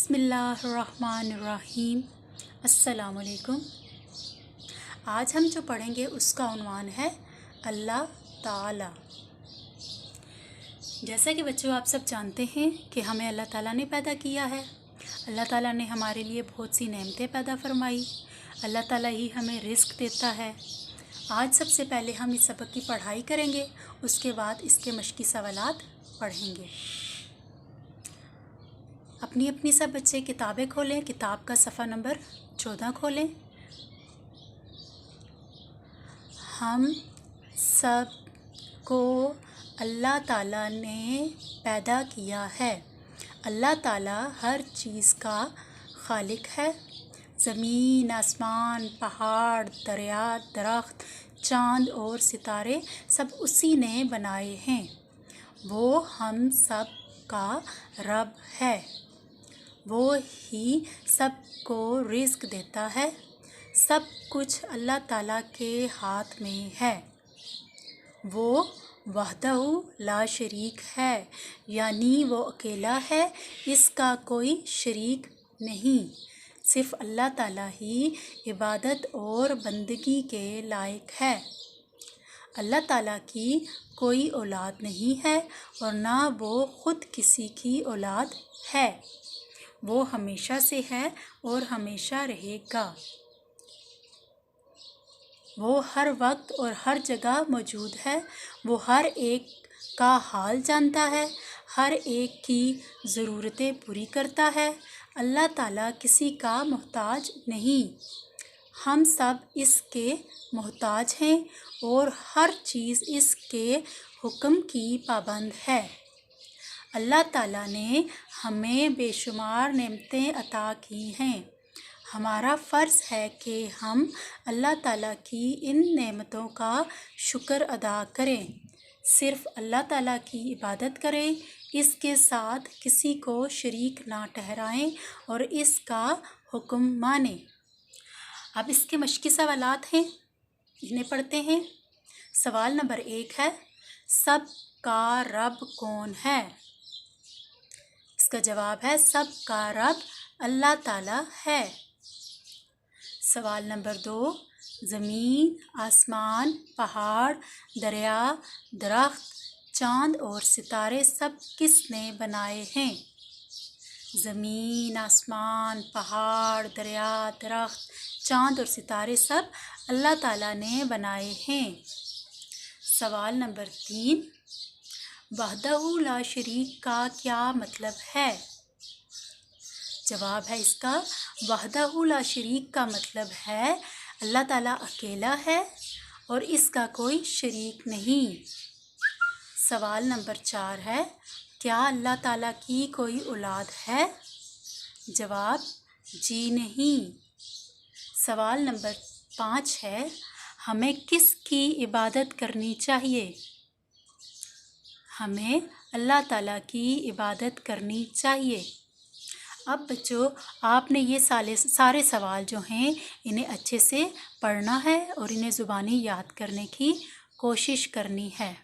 बिस्मिल्लाहिर्रहमानिर्रहीम। अस्सलाम वालेकुम। आज हम जो पढ़ेंगे उसका उन्वान है अल्लाह ताला। जैसा कि बच्चों आप सब जानते हैं कि हमें अल्लाह ताला ने पैदा किया है। अल्लाह ताला ने हमारे लिए बहुत सी नेमतें पैदा फरमाई। अल्लाह ताला ही हमें रिस्क देता है। आज सबसे पहले हम इस सबक की पढ़ाई करेंगे, उसके बाद इसके मश्की सवालात पढ़ेंगे। अपनी अपनी सब बच्चे किताबें खोलें। किताब का सफ़ा नंबर 14 खोलें। हम सब को अल्लाह ताला ने पैदा किया है। अल्लाह ताला हर चीज़ का खालिक है। ज़मीन, आसमान, पहाड़, दरिया, दरख्त, चाँद और सितारे सब उसी ने बनाए हैं। वो हम सब का रब है। वो ही सबको रिज़्क देता है। सब कुछ अल्लाह ताला के हाथ में है। वो वहदहू ला शरीक है, यानी वो अकेला है, इसका कोई शरीक नहीं। सिर्फ़ अल्लाह ताला ही इबादत और बंदगी के लायक है। अल्लाह ताला की कोई औलाद नहीं है और ना वो ख़ुद किसी की औलाद है। वो हमेशा से है और हमेशा रहेगा। वो हर वक्त और हर जगह मौजूद है। वो हर एक का हाल जानता है, हर एक की ज़रूरतें पूरी करता है। अल्लाह ताला किसी का मोहताज नहीं, हम सब इसके मोहताज हैं और हर चीज़ इसके हुक्म की पाबंद है। अल्लाह ताला ने हमें बेशुमार नेमतें अता की हैं। हमारा फ़र्ज़ है कि हम अल्लाह ताला की इन नेमतों का शुक्र अदा करें। सिर्फ़ अल्लाह ताला की इबादत करें, इसके साथ किसी को शरीक ना ठहराएं और इसका हुक्म मानें। अब इसके मश्की सवालात हैं, इन्हें पढ़ते हैं। सवाल नंबर 1 है, सब का रब कौन है? इसका जवाब है सब का रब अल्लाह ताला है। सवाल नंबर 2, ज़मीन, आसमान, पहाड़, दरिया, दरख्त, चाँद और सितारे सब किसने बनाए हैं? ज़मीन, आसमान, पहाड़, दरिया, दरख्त, चाँद और सितारे सब अल्लाह ताला ने बनाए हैं। सवाल नंबर 3, वहदहू ला शरीक का क्या मतलब है? जवाब है इसका वहदहू ला शरीक का मतलब है अल्लाह ताला अकेला है और इसका कोई शरीक नहीं। सवाल नंबर 4 है, क्या अल्लाह ताला की कोई औलाद है? जवाब जी नहीं। सवाल नंबर 5 है, हमें किसकी इबादत करनी चाहिए? हमें अल्लाह ताला की इबादत करनी चाहिए। अब बच्चों आपने ये सारे सवाल जो हैं इन्हें अच्छे से पढ़ना है और इन्हें ज़ुबानी याद करने की कोशिश करनी है।